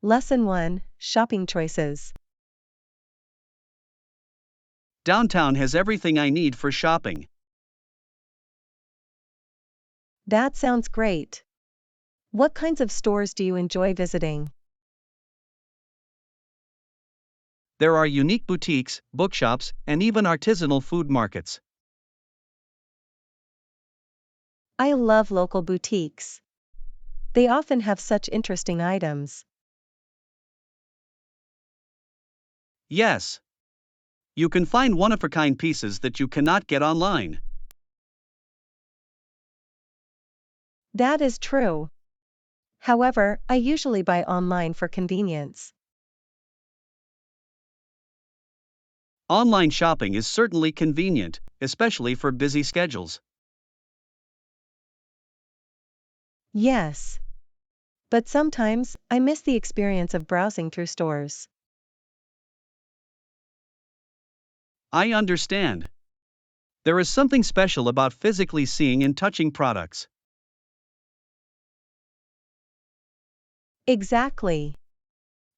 Lesson 1, Shopping Choices. Downtown has everything I need for shopping. That sounds great. What kinds of stores do you enjoy visiting? There are unique boutiques, bookshops, and even artisanal food markets. I love local boutiques. They often have such interesting items. Yes. You can find one-of-a-kind pieces that you cannot get online. That is true. However, I usually buy online for convenience. Online shopping is certainly convenient, especially for busy schedules. Yes. But sometimes, I miss the experience of browsing through stores. I understand. There is something special about physically seeing and touching products. Exactly.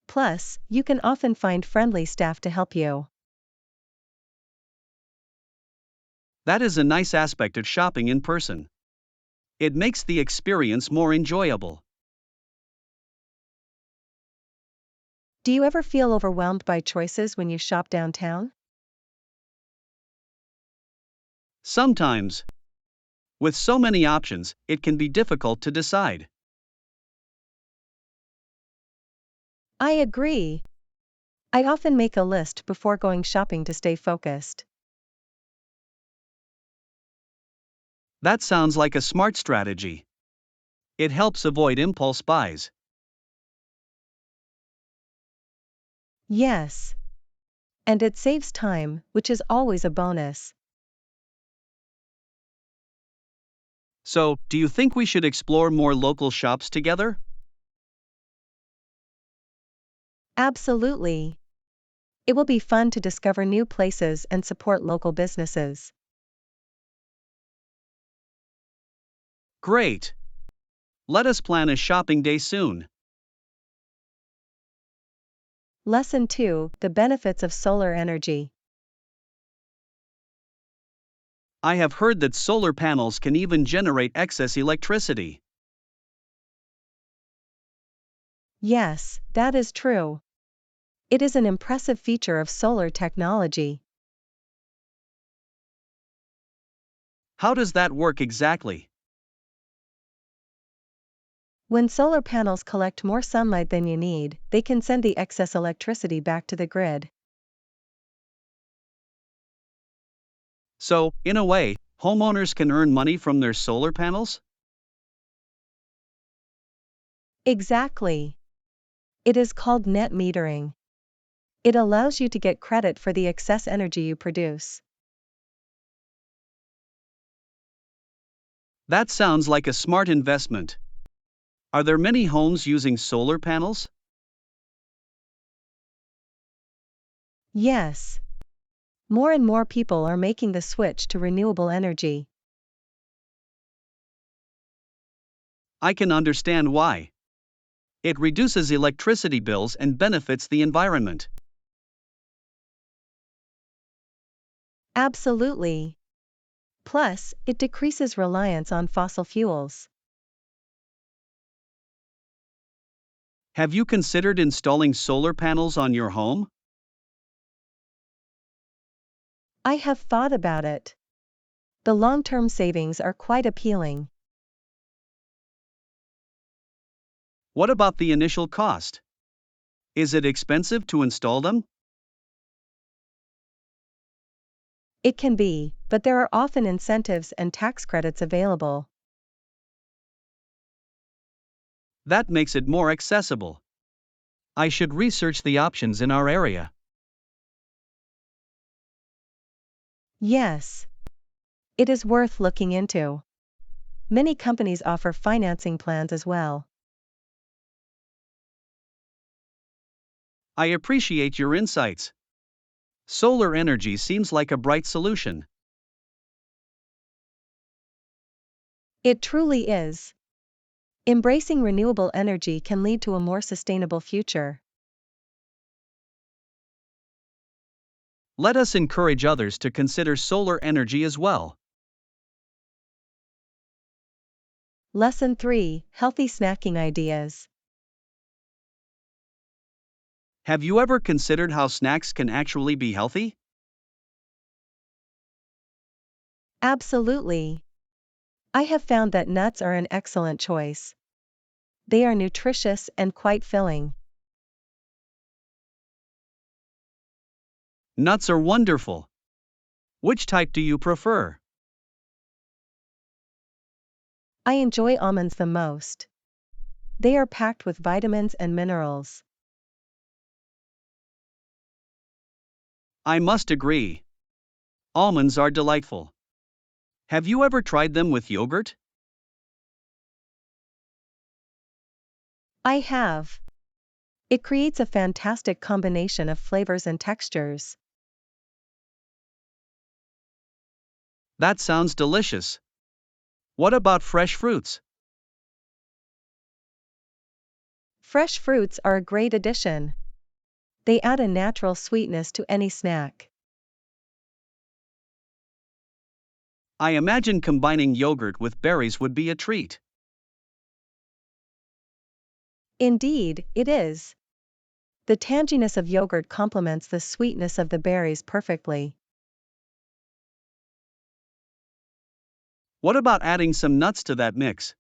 Plus, you can often find friendly staff to help you. That is a nice aspect of shopping in person. It makes the experience more enjoyable. Do you ever feel overwhelmed by choices when you shop downtown? Sometimes, with so many options, it can be difficult to decide. I agree. I often make a list before going shopping to stay focused. That sounds like a smart strategy. It helps avoid impulse buys. Yes. And it saves time, which is always a bonus. So, do you think we should explore more local shops together? Absolutely. It will be fun to discover new places and support local businesses. Great! Let us plan a shopping day soon. Lesson 2, The Benefits of Solar Energy. I have heard that solar panels can even generate excess electricity. Yes, that is true. It is an impressive feature of solar technology. How does that work exactly? When solar panels collect more sunlight than you need, they can send the excess electricity back to the grid. So, in a way, homeowners can earn money from their solar panels? Exactly. It is called net metering. It allows you to get credit for the excess energy you produce. That sounds like a smart investment. Are there many homes using solar panels? Yes. More and more people are making the switch to renewable energy. I can understand why. It reduces electricity bills and benefits the environment. Absolutely. Plus, it decreases reliance on fossil fuels. Have you considered installing solar panels on your home? I have thought about it. The long-term savings are quite appealing. What about the initial cost? Is it expensive to install them? It can be, but there are often incentives and tax credits available. That makes it more accessible. I should research the options in our area. Yes. It is worth looking into. Many companies offer financing plans as well. I appreciate your insights. Solar energy seems like a bright solution. It truly is. Embracing renewable energy can lead to a more sustainable future. Let us encourage others to consider solar energy as well. Lesson 3: Healthy snacking ideas. Have you ever considered how snacks can actually be healthy? Absolutely. I have found that nuts are an excellent choice. They are nutritious and quite filling. Nuts are wonderful. Which type do you prefer? I enjoy almonds the most. They are packed with vitamins and minerals. I must agree. Almonds are delightful. Have you ever tried them with yogurt? I have. It creates a fantastic combination of flavors and textures. That sounds delicious. What about fresh fruits? Fresh fruits are a great addition. They add a natural sweetness to any snack. I imagine combining yogurt with berries would be a treat. Indeed, it is. The tanginess of yogurt complements the sweetness of the berries perfectly. What about adding some nuts to that mix?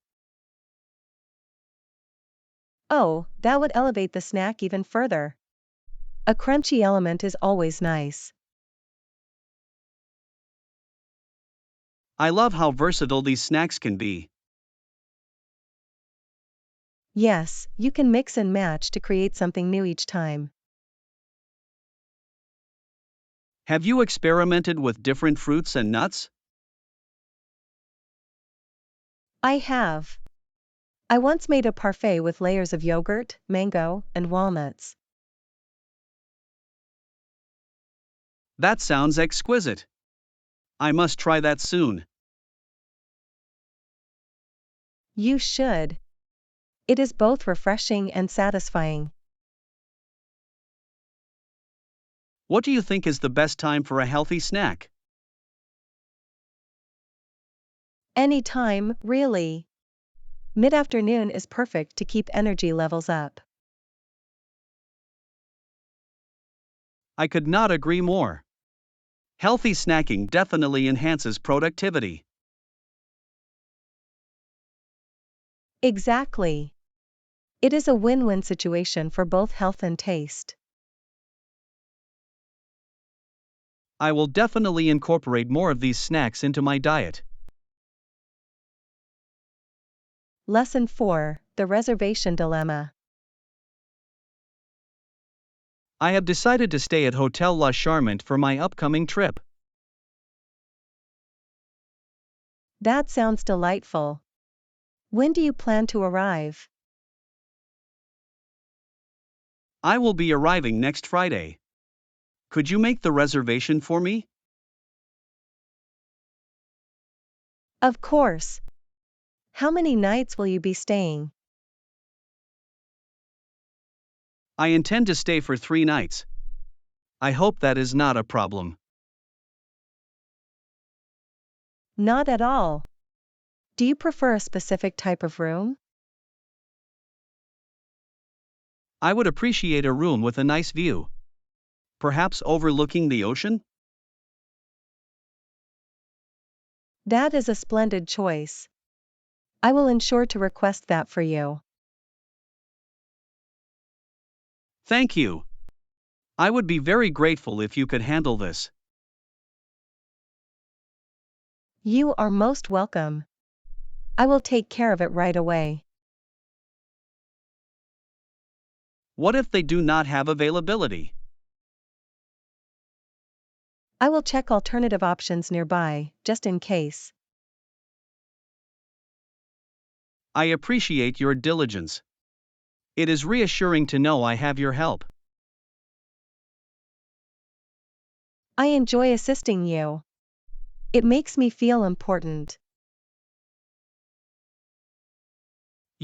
Oh, that would elevate the snack even further. A crunchy element is always nice. I love how versatile these snacks can be. Yes, you can mix and match to create something new each time. Have you experimented with different fruits and nuts? I have. I once made a parfait with layers of yogurt, mango, and walnuts. That sounds exquisite. I must try that soon. You should. It is both refreshing and satisfying. What do you think is the best time for a healthy snack? Any time, really. Mid-afternoon is perfect to keep energy levels up. I could not agree more. Healthy snacking definitely enhances productivity. Exactly. It is a win-win situation for both health and taste. I will definitely incorporate more of these snacks into my diet. Lesson 4: The Reservation Dilemma. I have decided to stay at Hotel La Charmante for my upcoming trip. That sounds delightful. When do you plan to arrive? I will be arriving next Friday. Could you make the reservation for me? Of course. How many nights will you be staying? I intend to stay for 3 nights. I hope that is not a problem. Not at all. Do you prefer a specific type of room? I would appreciate a room with a nice view. Perhaps overlooking the ocean? That is a splendid choice. I will ensure to request that for you. Thank you. I would be very grateful if you could handle this. You are most welcome. I will take care of it right away. What if they do not have availability? I will check alternative options nearby, just in case. I appreciate your diligence. It is reassuring to know I have your help. I enjoy assisting you. It makes me feel important.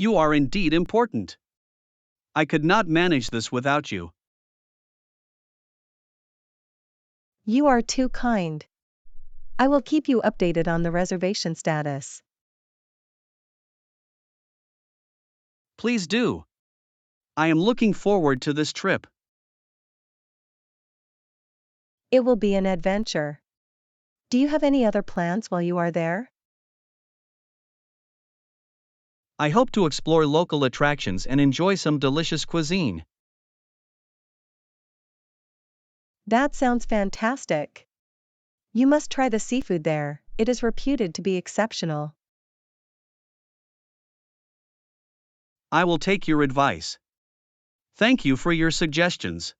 You are indeed important. I could not manage this without you. You are too kind. I will keep you updated on the reservation status. Please do. I am looking forward to this trip. It will be an adventure. Do you have any other plans while you are there? I hope to explore local attractions and enjoy some delicious cuisine. That sounds fantastic. You must try the seafood there, it is reputed to be exceptional. I will take your advice. Thank you for your suggestions.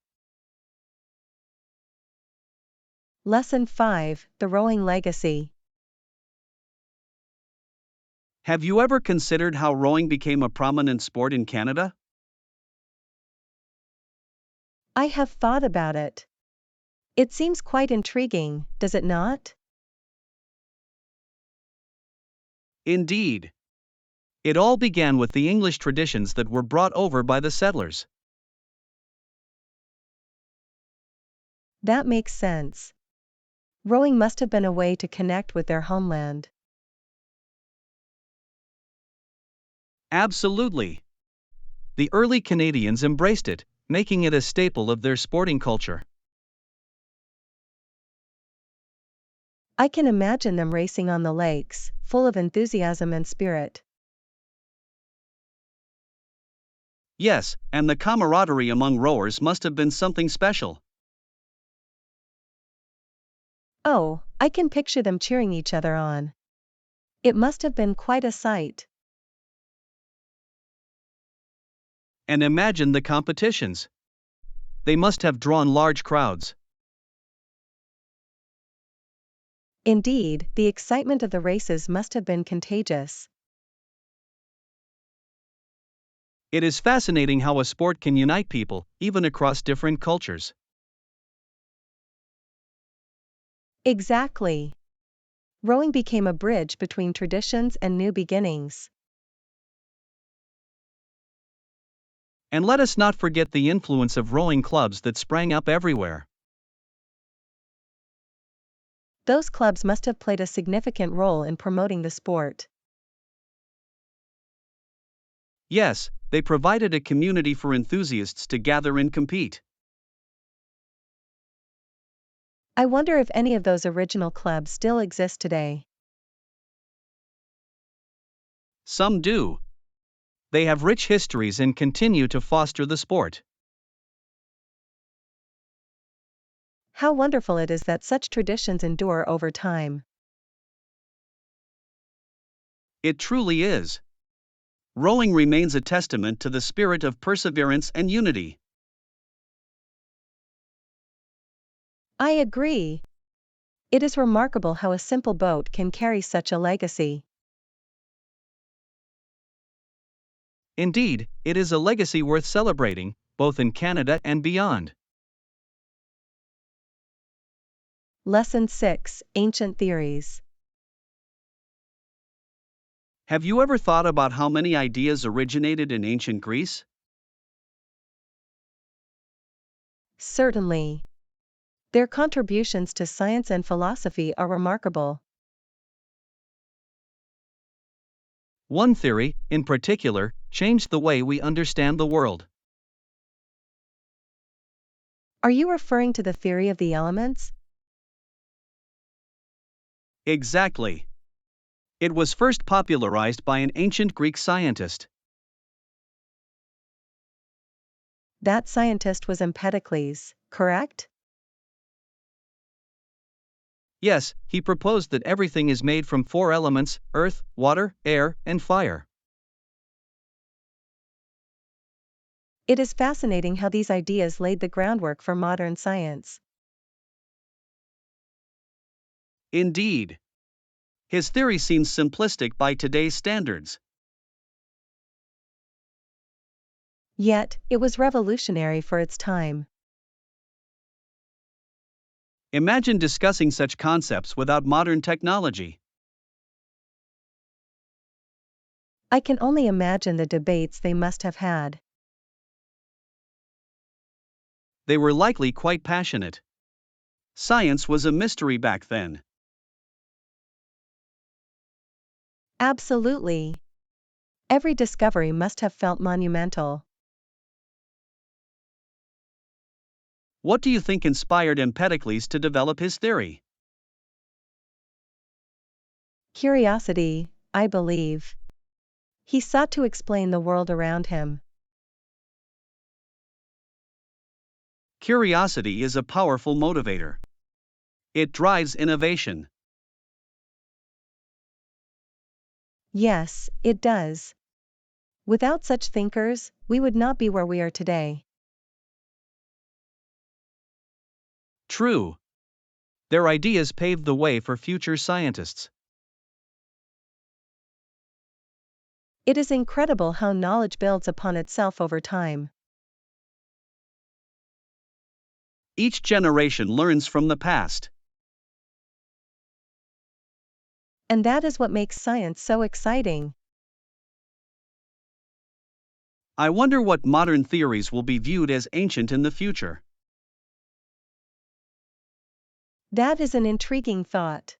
Lesson 5: The Rowing Legacy. Have you ever considered how rowing became a prominent sport in Canada? I have thought about it. It seems quite intriguing, does it not? Indeed. It all began with the English traditions that were brought over by the settlers. That makes sense. Rowing must have been a way to connect with their homeland. Absolutely. The early Canadians embraced it, making it a staple of their sporting culture. I can imagine them racing on the lakes, full of enthusiasm and spirit. Yes, and the camaraderie among rowers must have been something special. Oh, I can picture them cheering each other on. It must have been quite a sight. And imagine the competitions. They must have drawn large crowds. Indeed, the excitement of the races must have been contagious. It is fascinating how a sport can unite people, even across different cultures. Exactly. Rowing became a bridge between traditions and new beginnings. And let us not forget the influence of rowing clubs that sprang up everywhere. Those clubs must have played a significant role in promoting the sport. Yes, they provided a community for enthusiasts to gather and compete. I wonder if any of those original clubs still exist today. Some do. They have rich histories and continue to foster the sport. How wonderful it is that such traditions endure over time. It truly is. Rowing remains a testament to the spirit of perseverance and unity. I agree. It is remarkable how a simple boat can carry such a legacy. Indeed, it is a legacy worth celebrating, both in Canada and beyond. Lesson 6: Ancient Theories. Have you ever thought about how many ideas originated in ancient Greece? Certainly. Their contributions to science and philosophy are remarkable. One theory, in particular, changed the way we understand the world. Are you referring to the theory of the elements? Exactly. It was first popularized by an ancient Greek scientist. That scientist was Empedocles, correct? Yes, he proposed that everything is made from four elements: earth, water, air, and fire. It is fascinating how these ideas laid the groundwork for modern science. Indeed. His theory seems simplistic by today's standards. Yet, it was revolutionary for its time. Imagine discussing such concepts without modern technology. I can only imagine the debates they must have had. They were likely quite passionate. Science was a mystery back then. Absolutely. Every discovery must have felt monumental. What do you think inspired Empedocles to develop his theory? Curiosity, I believe. He sought to explain the world around him. Curiosity is a powerful motivator. It drives innovation. Yes, it does. Without such thinkers, we would not be where we are today. True. Their ideas paved the way for future scientists. It is incredible how knowledge builds upon itself over time. Each generation learns from the past. And that is what makes science so exciting. I wonder what modern theories will be viewed as ancient in the future. That is an intriguing thought.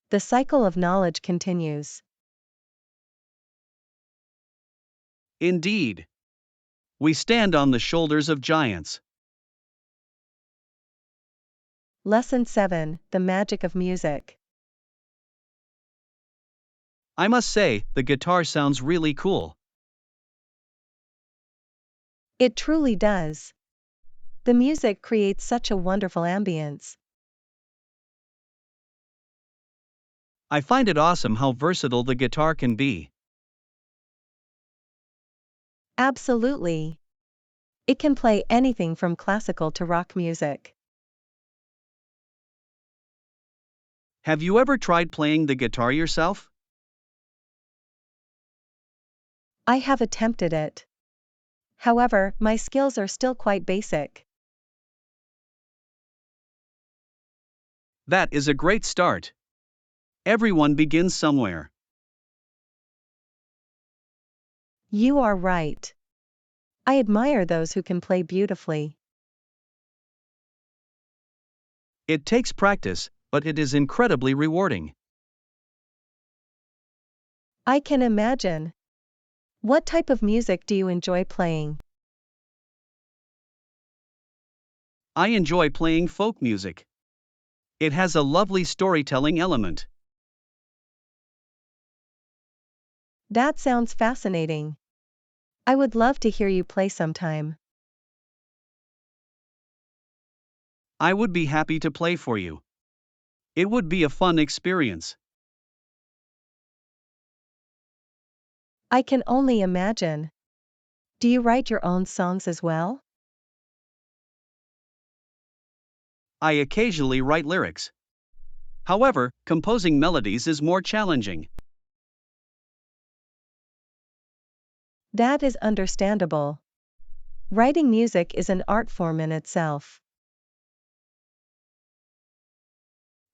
The cycle of knowledge continues. Indeed. We stand on the shoulders of giants. Lesson 7: The Magic of Music. I must say, the guitar sounds really cool. It truly does. The music creates such a wonderful ambience. I find it awesome how versatile the guitar can be. Absolutely. It can play anything from classical to rock music. Have you ever tried playing the guitar yourself? I have attempted it. However, my skills are still quite basic. That is a great start. Everyone begins somewhere. You are right. I admire those who can play beautifully. It takes practice, but it is incredibly rewarding. I can imagine. What type of music do you enjoy playing? I enjoy playing folk music. It has a lovely storytelling element. That sounds fascinating. I would love to hear you play sometime. I would be happy to play for you. It would be a fun experience. I can only imagine. Do you write your own songs as well? I occasionally write lyrics. However, composing melodies is more challenging. That is understandable. Writing music is an art form in itself.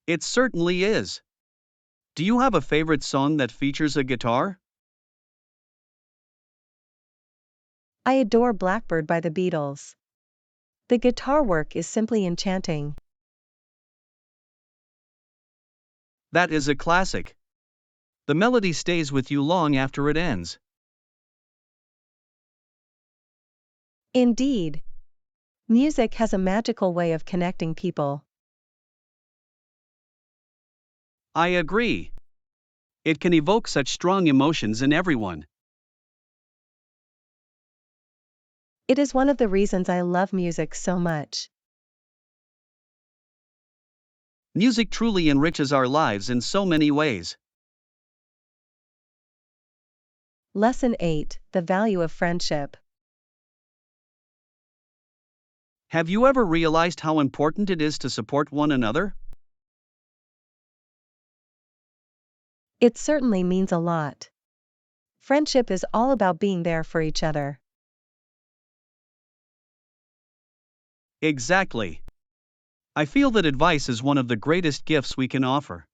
It certainly is. Do you have a favorite song that features a guitar? I adore Blackbird by the Beatles. The guitar work is simply enchanting. That is a classic. The melody stays with you long after it ends. Indeed. Music has a magical way of connecting people. I agree. It can evoke such strong emotions in everyone. It is one of the reasons I love music so much. Music truly enriches our lives in so many ways. Lesson 8: The Value of Friendship. Have you ever realized how important it is to support one another? It certainly means a lot. Friendship is all about being there for each other. Exactly. I feel that advice is one of the greatest gifts we can offer.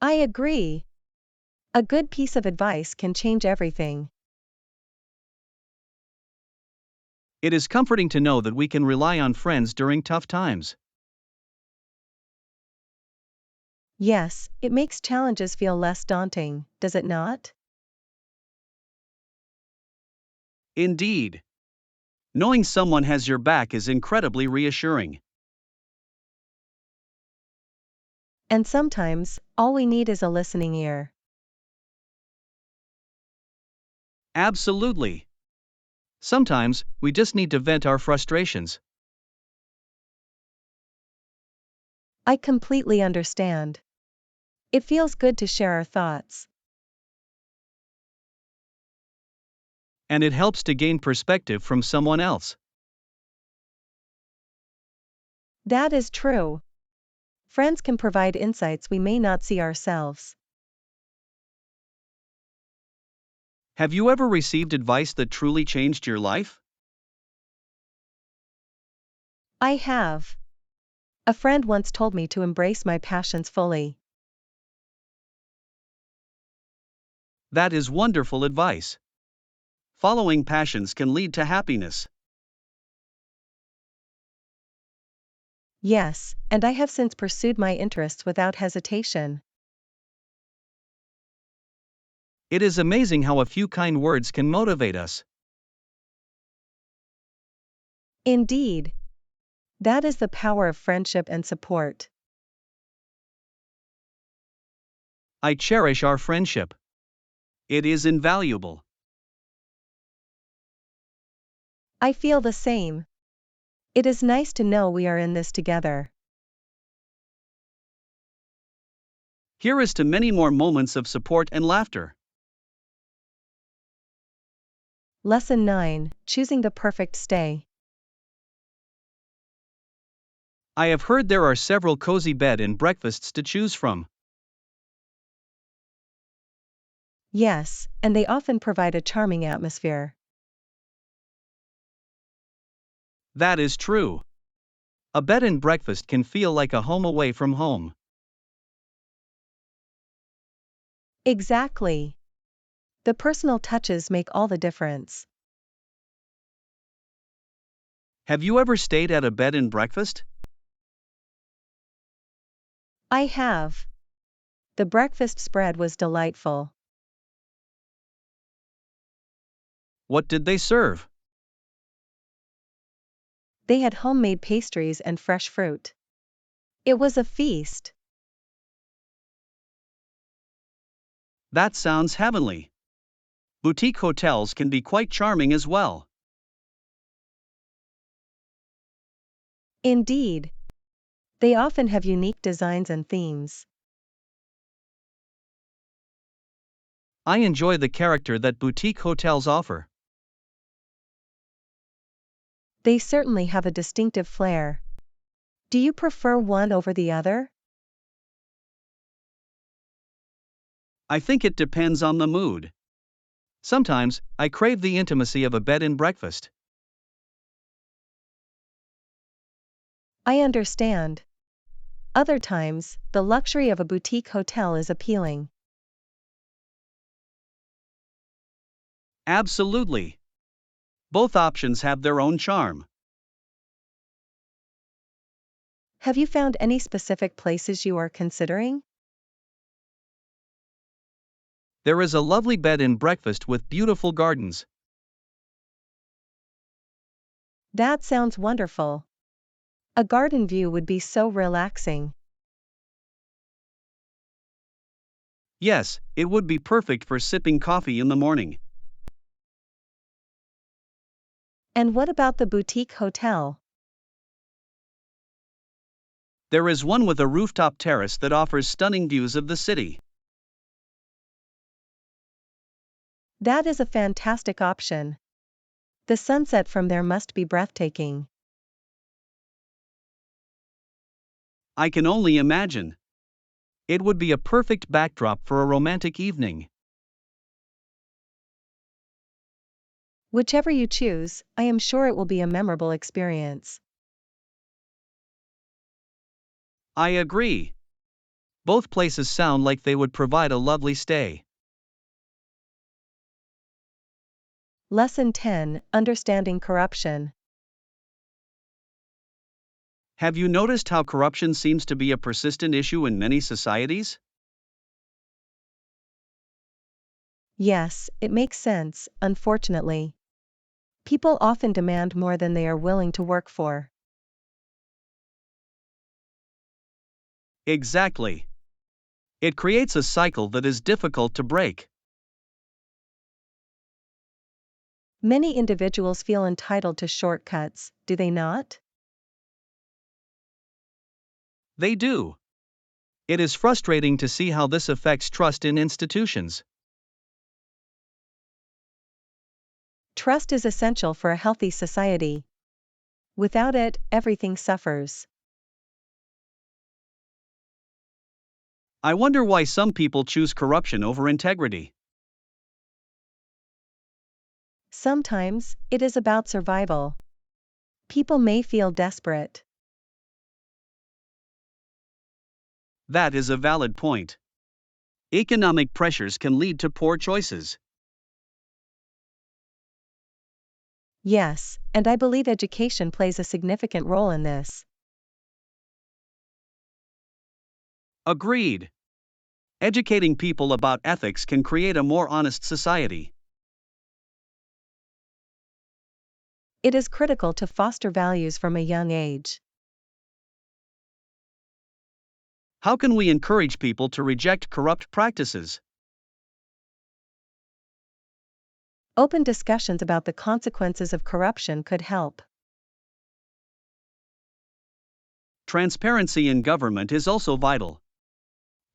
I agree. A good piece of advice can change everything. It is comforting to know that we can rely on friends during tough times. Yes, it makes challenges feel less daunting, does it not? Indeed. Knowing someone has your back is incredibly reassuring. And sometimes, all we need is a listening ear. Absolutely. Sometimes, we just need to vent our frustrations. I completely understand. It feels good to share our thoughts. And it helps to gain perspective from someone else. That is true. Friends can provide insights we may not see ourselves. Have you ever received advice that truly changed your life? I have. A friend once told me to embrace my passions fully. That is wonderful advice. Following passions can lead to happiness. Yes, and I have since pursued my interests without hesitation. It is amazing how a few kind words can motivate us. Indeed. That is the power of friendship and support. I cherish our friendship. It is invaluable. I feel the same. It is nice to know we are in this together. Here is to many more moments of support and laughter. Lesson 9: Choosing the perfect stay. I have heard there are several cozy bed and breakfasts to choose from. Yes, and they often provide a charming atmosphere. That is true. A bed and breakfast can feel like a home away from home. Exactly. The personal touches make all the difference. Have you ever stayed at a bed and breakfast? I have. The breakfast spread was delightful. What did they serve? They had homemade pastries and fresh fruit. It was a feast. That sounds heavenly. Boutique hotels can be quite charming as well. Indeed. They often have unique designs and themes. I enjoy the character that boutique hotels offer. They certainly have a distinctive flair. Do you prefer one over the other? I think it depends on the mood. Sometimes, I crave the intimacy of a bed and breakfast. I understand. Other times, the luxury of a boutique hotel is appealing. Absolutely. Both options have their own charm. Have you found any specific places you are considering? There is a lovely bed and breakfast with beautiful gardens. That sounds wonderful. A garden view would be so relaxing. Yes, it would be perfect for sipping coffee in the morning. And what about the boutique hotel? There is one with a rooftop terrace that offers stunning views of the city. That is a fantastic option. The sunset from there must be breathtaking. I can only imagine. It would be a perfect backdrop for a romantic evening. Whichever you choose, I am sure it will be a memorable experience. I agree. Both places sound like they would provide a lovely stay. Lesson 10, Understanding Corruption. Have you noticed how corruption seems to be a persistent issue in many societies? Yes, it makes sense, unfortunately. People often demand more than they are willing to work for. Exactly. It creates a cycle that is difficult to break. Many individuals feel entitled to shortcuts, do they not? They do. It is frustrating to see how this affects trust in institutions. Trust is essential for a healthy society. Without it, everything suffers. I wonder why some people choose corruption over integrity. Sometimes, it is about survival. People may feel desperate. That is a valid point. Economic pressures can lead to poor choices. Yes, and I believe education plays a significant role in this. Agreed. Educating people about ethics can create a more honest society. It is critical to foster values from a young age. How can we encourage people to reject corrupt practices? Open discussions about the consequences of corruption could help. Transparency in government is also vital.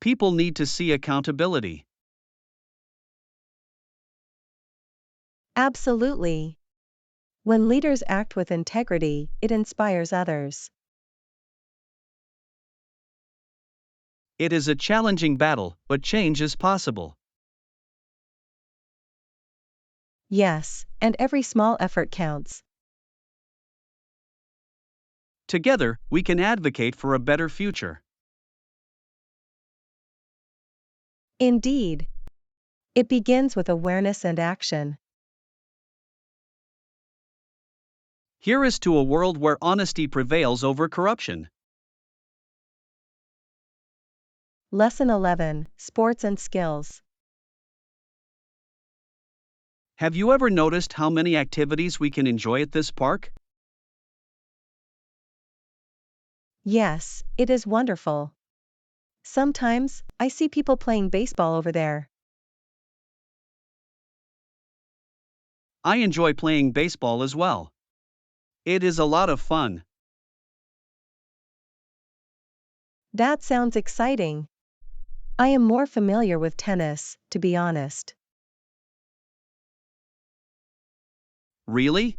People need to see accountability. Absolutely. When leaders act with integrity, it inspires others. It is a challenging battle, but change is possible. Yes, and every small effort counts. Together, we can advocate for a better future. Indeed. It begins with awareness and action. Here is to a world where honesty prevails over corruption. Lesson 11, Sports and Skills. Have you ever noticed how many activities we can enjoy at this park? Yes, it is wonderful. Sometimes, I see people playing baseball over there. I enjoy playing baseball as well. It is a lot of fun. That sounds exciting. I am more familiar with tennis, to be honest. Really?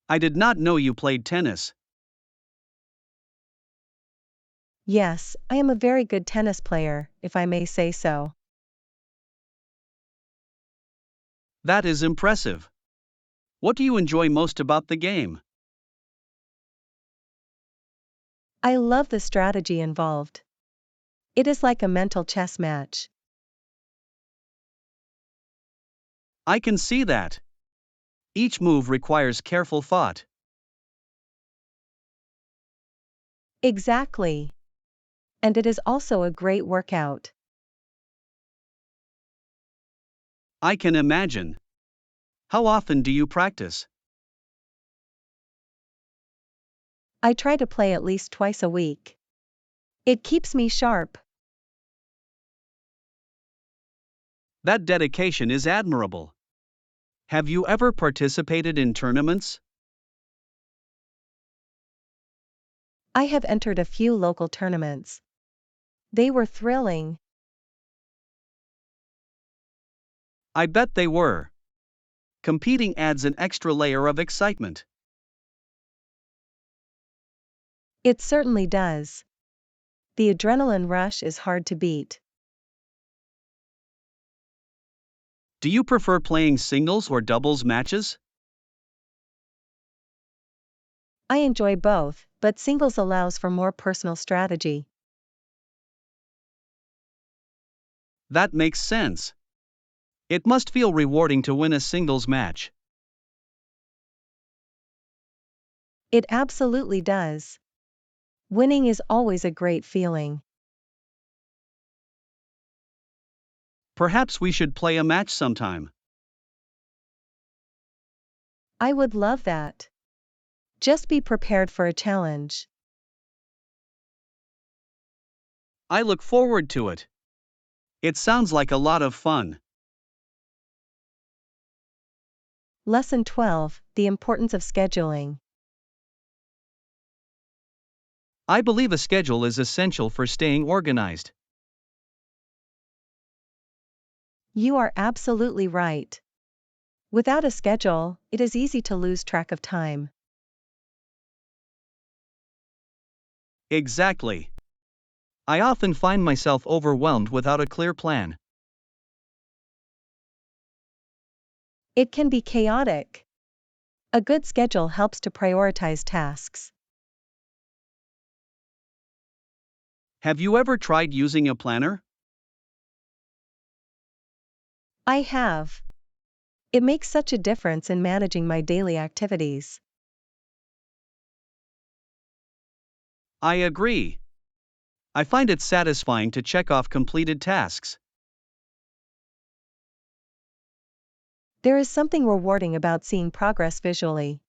I did not know you played tennis. Yes, I am a very good tennis player, if I may say so. That is impressive. What do you enjoy most about the game? I love the strategy involved. It is like a mental chess match. I can see that. Each move requires careful thought. Exactly. And it is also a great workout. I can imagine. How often do you practice? I try to play at least twice a week. It keeps me sharp. That dedication is admirable. Have you ever participated in tournaments? I have entered a few local tournaments. They were thrilling. I bet they were. Competing adds an extra layer of excitement. It certainly does. The adrenaline rush is hard to beat. Do you prefer playing singles or doubles matches? I enjoy both, but singles allows for more personal strategy. That makes sense. It must feel rewarding to win a singles match. It absolutely does. Winning is always a great feeling. Perhaps we should play a match sometime. I would love that. Just be prepared for a challenge. I look forward to it. It sounds like a lot of fun. Lesson 12: The importance of scheduling. I believe a schedule is essential for staying organized. You are absolutely right. Without a schedule, it is easy to lose track of time. Exactly. I often find myself overwhelmed without a clear plan. It can be chaotic. A good schedule helps to prioritize tasks. Have you ever tried using a planner? I have. It makes such a difference in managing my daily activities. I agree. I find it satisfying to check off completed tasks. There is something rewarding about seeing progress visually.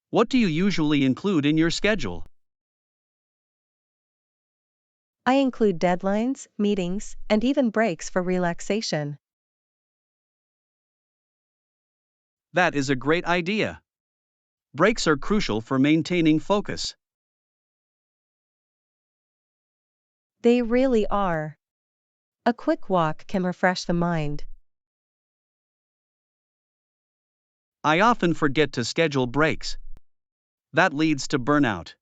What do you usually include in your schedule? I include deadlines, meetings, and even breaks for relaxation. That is a great idea. Breaks are crucial for maintaining focus. They really are. A quick walk can refresh the mind. I often forget to schedule breaks. That leads to burnout.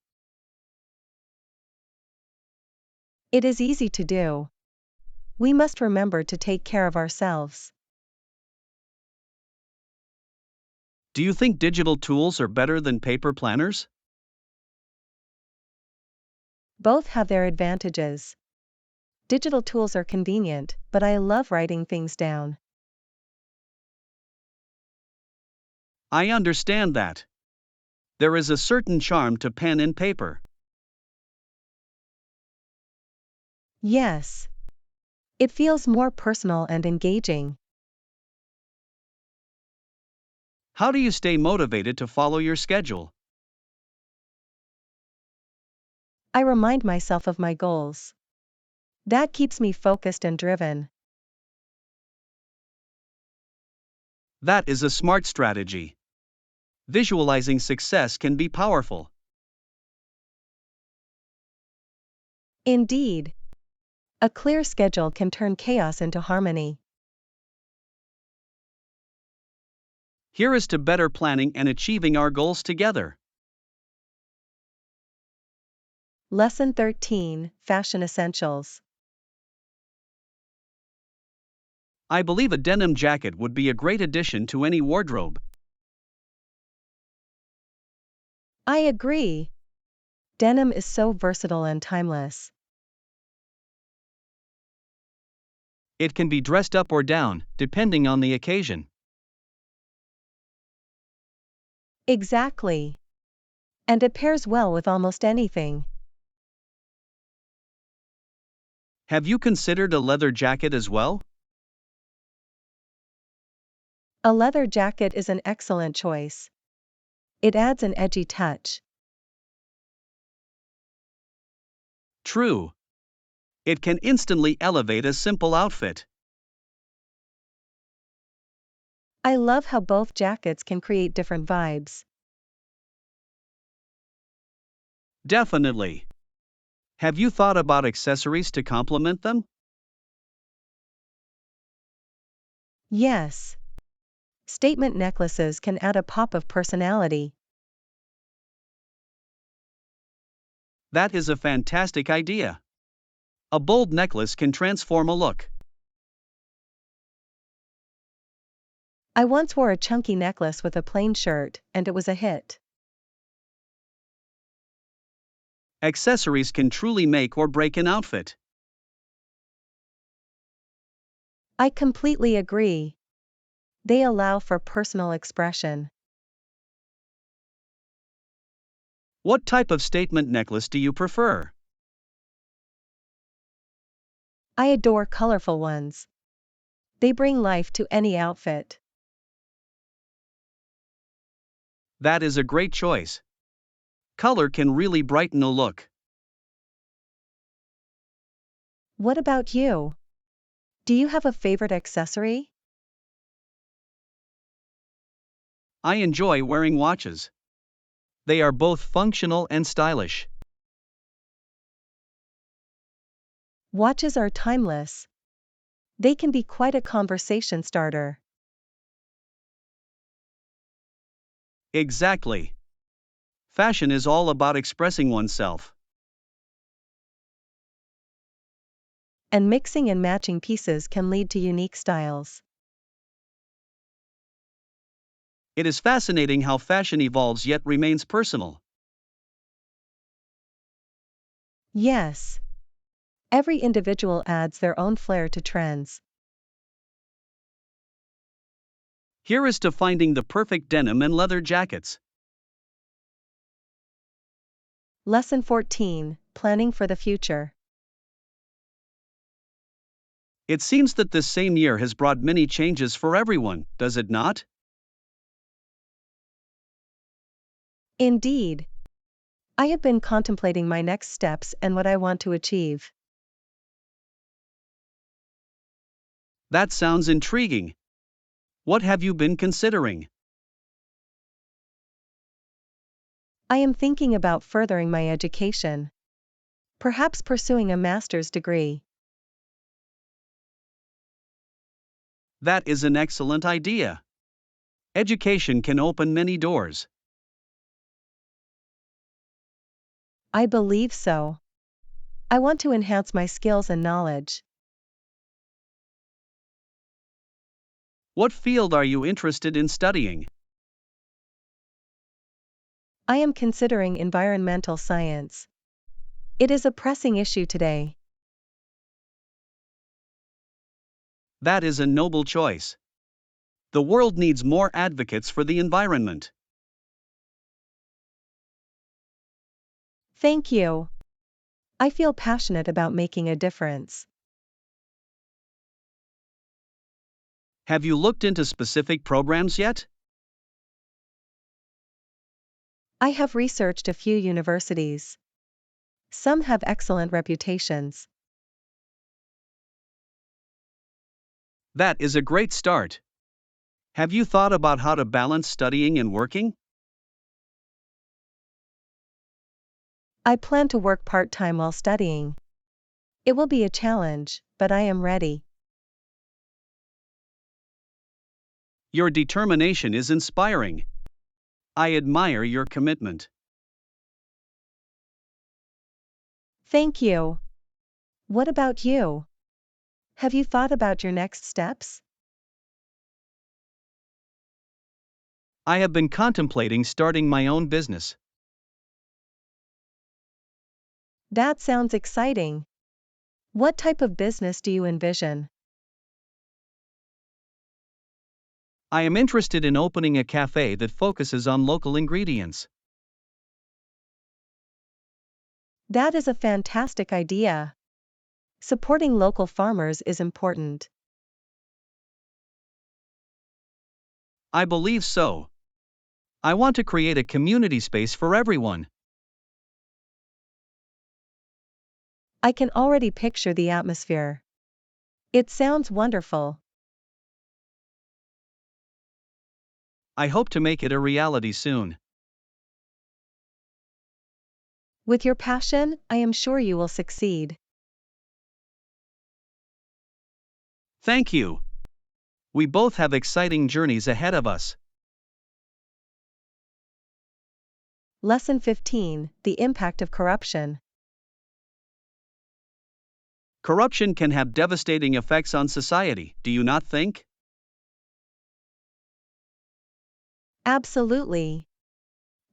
It is easy to do. We must remember to take care of ourselves. Do you think digital tools are better than paper planners? Both have their advantages. Digital tools are convenient, but I love writing things down. I understand that. There is a certain charm to pen and paper. Yes. It feels more personal and engaging. How do you stay motivated to follow your schedule? I remind myself of my goals. That keeps me focused and driven. That is a smart strategy. Visualizing success can be powerful. Indeed. A clear schedule can turn chaos into harmony. Here is to better planning and achieving our goals together. Lesson 13: Fashion Essentials. I believe a denim jacket would be a great addition to any wardrobe. I agree. Denim is so versatile and timeless. It can be dressed up or down, depending on the occasion. Exactly. And it pairs well with almost anything. Have you considered a leather jacket as well? A leather jacket is an excellent choice. It adds an edgy touch. True. It can instantly elevate a simple outfit. I love how both jackets can create different vibes. Definitely. Have you thought about accessories to complement them? Yes. Statement necklaces can add a pop of personality. That is a fantastic idea. A bold necklace can transform a look. I once wore a chunky necklace with a plain shirt, and it was a hit. Accessories can truly make or break an outfit. I completely agree. They allow for personal expression. What type of statement necklace do you prefer? I adore colorful ones. They bring life to any outfit. That is a great choice. Color can really brighten a look. What about you? Do you have a favorite accessory? I enjoy wearing watches. They are both functional and stylish. Watches are timeless. They can be quite a conversation starter. Exactly. Fashion is all about expressing oneself. And mixing and matching pieces can lead to unique styles. It is fascinating how fashion evolves yet remains personal. Yes. Every individual adds their own flair to trends. Here is to finding the perfect denim and leather jackets. Lesson 14, Planning for the Future. It seems that this same year has brought many changes for everyone, does it not? Indeed. I have been contemplating my next steps and what I want to achieve. That sounds intriguing. What have you been considering? I am thinking about furthering my education. Perhaps pursuing a master's degree. That is an excellent idea. Education can open many doors. I believe so. I want to enhance my skills and knowledge. What field are you interested in studying? I am considering environmental science. It is a pressing issue today. That is a noble choice. The world needs more advocates for the environment. Thank you. I feel passionate about making a difference. Have you looked into specific programs yet? I have researched a few universities. Some have excellent reputations. That is a great start. Have you thought about how to balance studying and working? I plan to work part-time while studying. It will be a challenge, but I am ready. Your determination is inspiring. I admire your commitment. Thank you. What about you? Have you thought about your next steps? I have been contemplating starting my own business. That sounds exciting. What type of business do you envision? I am interested in opening a cafe that focuses on local ingredients. That is a fantastic idea. Supporting local farmers is important. I believe so. I want to create a community space for everyone. I can already picture the atmosphere. It sounds wonderful. I hope to make it a reality soon. With your passion, I am sure you will succeed. Thank you. We both have exciting journeys ahead of us. Lesson 15, The Impact of Corruption. Corruption can have devastating effects on society, do you not think? Absolutely.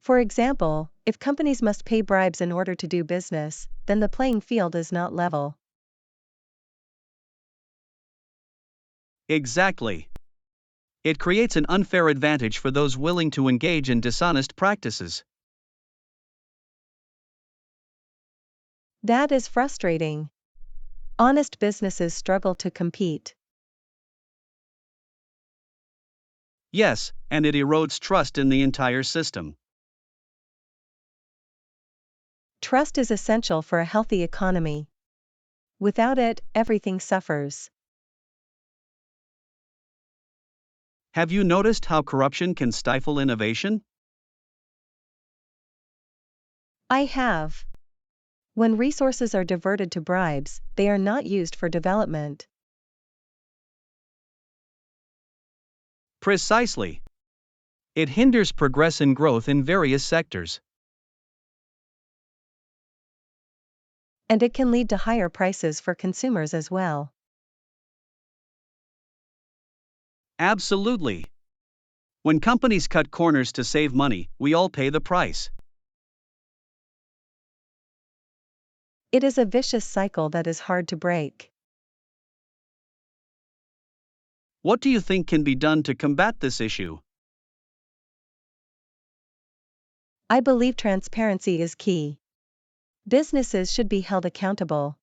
For example, if companies must pay bribes in order to do business, then the playing field is not level. Exactly. It creates an unfair advantage for those willing to engage in dishonest practices. That is frustrating. Honest businesses struggle to compete. Yes, and it erodes trust in the entire system. Trust is essential for a healthy economy. Without it, everything suffers. Have you noticed how corruption can stifle innovation? I have. When resources are diverted to bribes, they are not used for development. Precisely. It hinders progress and growth in various sectors. And it can lead to higher prices for consumers as well. Absolutely. When companies cut corners to save money, we all pay the price. It is a vicious cycle that is hard to break. What do you think can be done to combat this issue? I believe transparency is key. Businesses should be held accountable.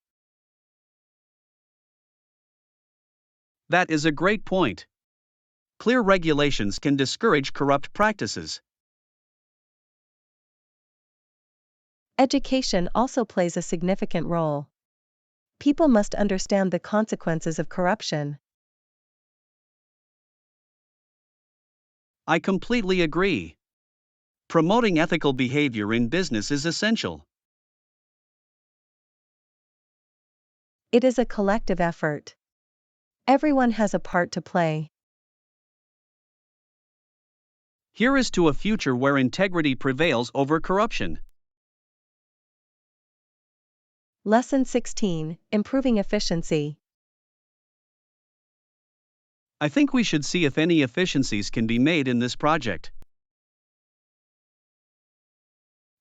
That is a great point. Clear regulations can discourage corrupt practices. Education also plays a significant role. People must understand the consequences of corruption. I completely agree. Promoting ethical behavior in business is essential. It is a collective effort. Everyone has a part to play. Here is to a future where integrity prevails over corruption. Lesson 16: Improving Efficiency. I think we should see if any efficiencies can be made in this project.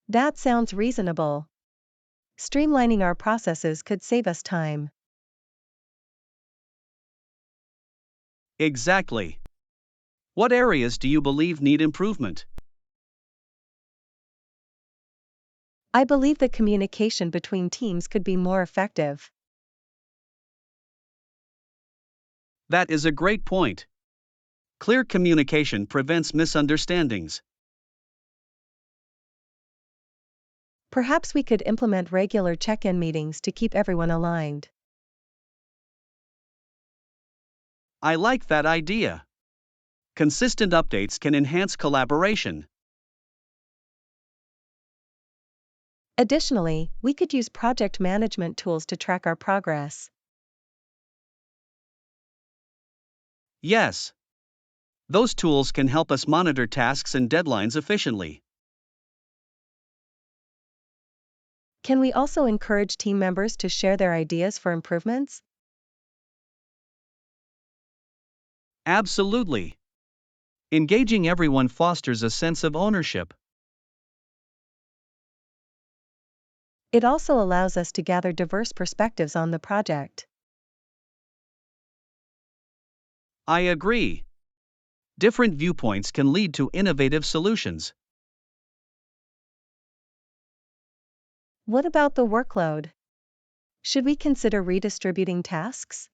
That sounds reasonable. Streamlining our processes could save us time. Exactly. What areas do you believe need improvement? I believe the communication between teams could be more effective. That is a great point. Clear communication prevents misunderstandings. Perhaps we could implement regular check-in meetings to keep everyone aligned. I like that idea. Consistent updates can enhance collaboration. Additionally, we could use project management tools to track our progress. Yes. Those tools can help us monitor tasks and deadlines efficiently. Can we also encourage team members to share their ideas for improvements? Absolutely. Engaging everyone fosters a sense of ownership. It also allows us to gather diverse perspectives on the project. I agree. Different viewpoints can lead to innovative solutions. What about the workload? Should we consider redistributing tasks?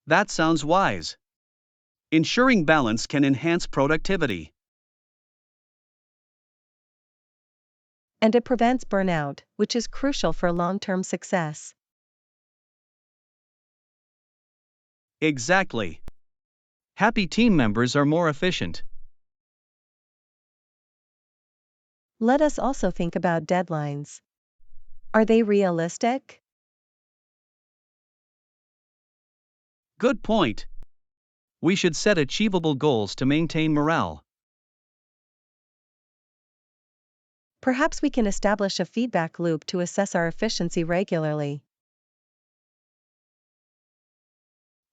That sounds wise. Ensuring balance can enhance productivity. And it prevents burnout, which is crucial for long-term success. Exactly. Happy team members are more efficient. Let us also think about deadlines. Are they realistic? Good point. We should set achievable goals to maintain morale. Perhaps we can establish a feedback loop to assess our efficiency regularly.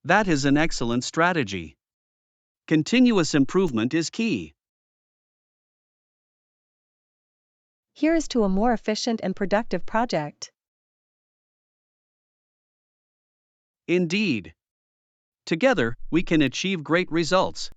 That is an excellent strategy. Continuous improvement is key. Here is to a more efficient and productive project. Indeed. Together, we can achieve great results.